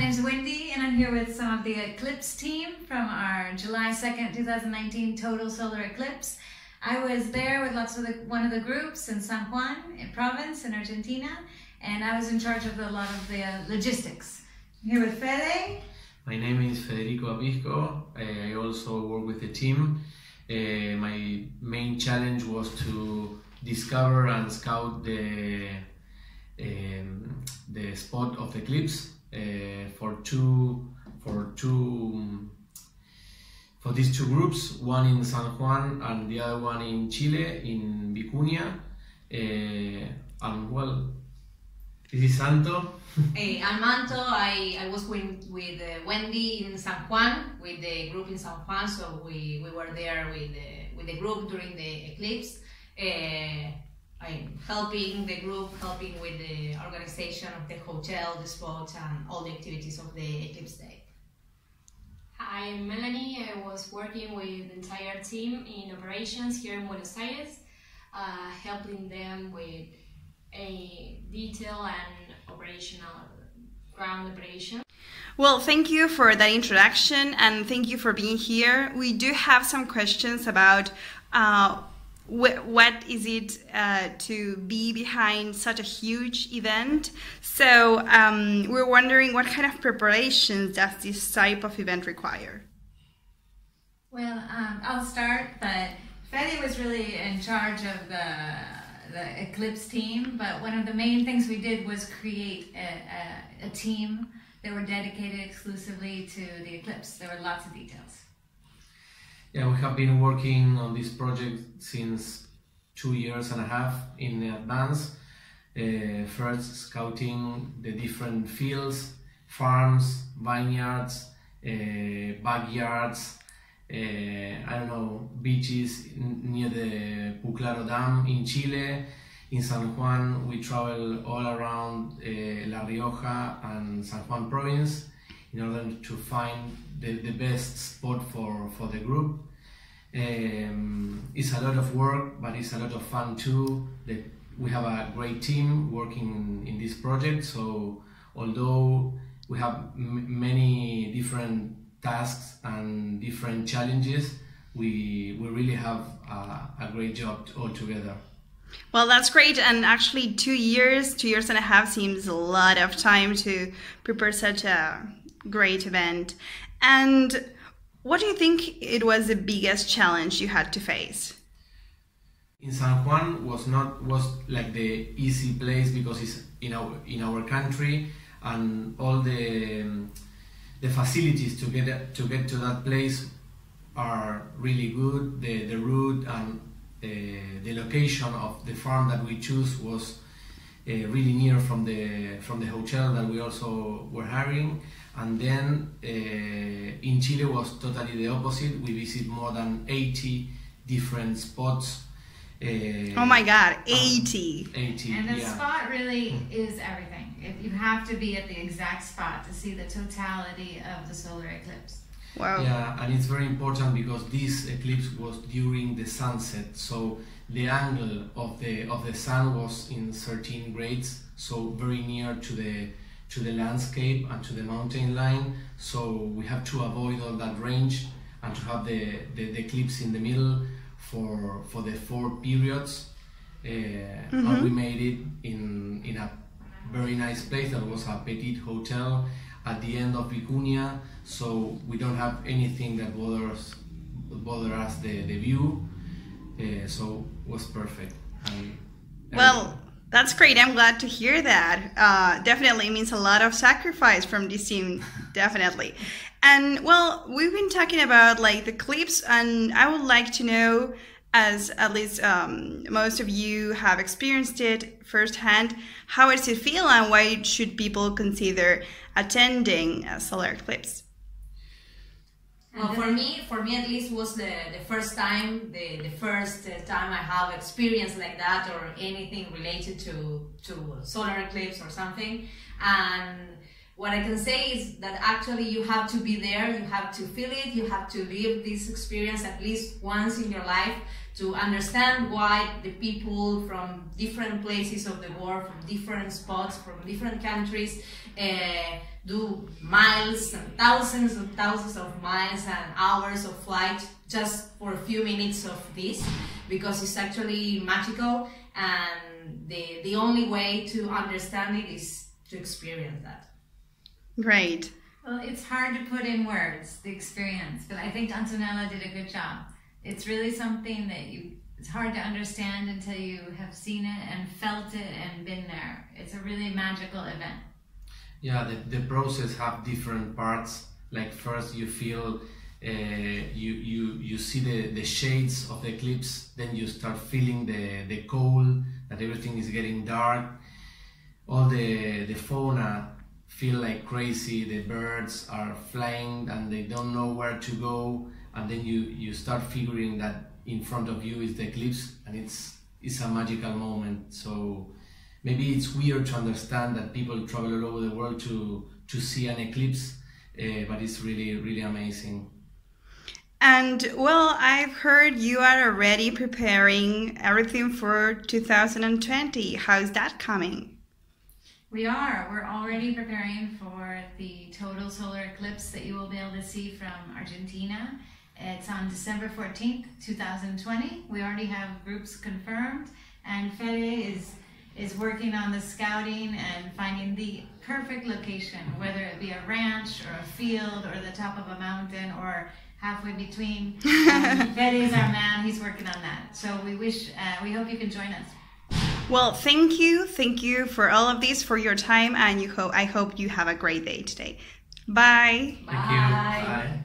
name is Wendy, and I'm here with some of the Eclipse team from our July 2nd, 2019 total solar eclipse. I was there with one of the groups in San Juan province in Argentina, and I was in charge of a lot of the logistics. I'm here with Fede. My name is Federico Apisco. I also work with the team. My main challenge was to discover and scout the spot of the eclipse for these two groups, one in San Juan and the other one in Chile, in Vicuña. And well, this is Santo. I'm Manto. I was with Wendy in San Juan, with the group in San Juan, so we were there with the group during the eclipse. I'm helping the group, helping with the organization of the hotel, the spot, and all the activities of the eclipse day. Hi, I'm Melanie. I was working with the entire team in operations here in Buenos Aires, helping them with a detail and operational ground operation. Well, thank you for that introduction and thank you for being here. We do have some questions about what is it to be behind such a huge event. So we're wondering what kind of preparations does this type of event require? Well, I'll start, but Fede was really in charge of the Eclipse team, but one of the main things we did was create a team that were dedicated exclusively to the eclipse. There were lots of details. Yeah, we have been working on this project since 2.5 years in advance. First scouting the different fields, farms, vineyards, backyards, beaches near the Puclaro Dam in Chile. In San Juan, we travel all around La Rioja and San Juan province in order to find the best spot for the group. It's a lot of work, but it's a lot of fun too. We have a great team working in this project, so although we have many different tasks and different challenges, we really have a great job all together. Well, that's great, and actually 2 years, 2.5 years seems a lot of time to prepare such a great event. And what do you think it was the biggest challenge you had to face? In San Juan was like the easy place because it's in our country, and all the facilities to get to that place are really good. The route and the location of the farm that we choose was really near from the hotel that we also were hiring. And then in Chile was totally the opposite. We visit more than 80 different spots. Oh my God, 80! 80, and the yeah. spot really is everything. You have to be at the exact spot to see the totality of the solar eclipse. Wow. Yeah, and it's very important because this eclipse was during the sunset, so the angle of the sun was in 13 grades, so very near to the landscape and to the mountain line. So we have to avoid all that range and to have the eclipse in the middle for the 4 periods. And we made it in a very nice place that was a petite hotel at the end of Vicuña, so we don't have anything that bother us the view, so it was perfect. Well, that's great. I'm glad to hear that. Definitely means a lot of sacrifice from this team, definitely. And well, we've been talking about like the eclipse, and I would like to know, as at least most of you have experienced it firsthand, how does it feel and why should people consider attending a solar eclipse? Well, for me at least was the first time, the first time I have experience like that or anything related to solar eclipse or something. And what I can say is that actually you have to be there, you have to feel it, you have to live this experience at least once in your life to understand why the people from different places of the world, from different spots, from different countries, do miles and thousands of miles and hours of flight just for a few minutes of this, because it's actually magical, and the only way to understand it is to experience that. Great. Well, it's hard to put in words, the experience, but I think Antonella did a good job. It's really something that it's hard to understand until you have seen it and felt it and been there. It's a really magical event. Yeah, the process have different parts. Like first you feel, you see the shades of the eclipse, then you start feeling the cold, that everything is getting dark. All the fauna feel like crazy, the birds are flying and they don't know where to go, and then you start figuring that in front of you is the eclipse, and it's a magical moment. So maybe it's weird to understand that people travel all over the world to see an eclipse, but it's really amazing. And well, I've heard you are already preparing everything for 2020. How's that coming? We are. We're already preparing for the total solar eclipse that you will be able to see from Argentina. It's on December 14th, 2020. We already have groups confirmed, and Fede is working on the scouting and finding the perfect location, whether it be a ranch or a field or the top of a mountain or halfway between. Fede is our man. He's working on that. So we hope you can join us. Well, thank you for all of this, for your time, and I hope you have a great day today. Bye. Thank you. Bye.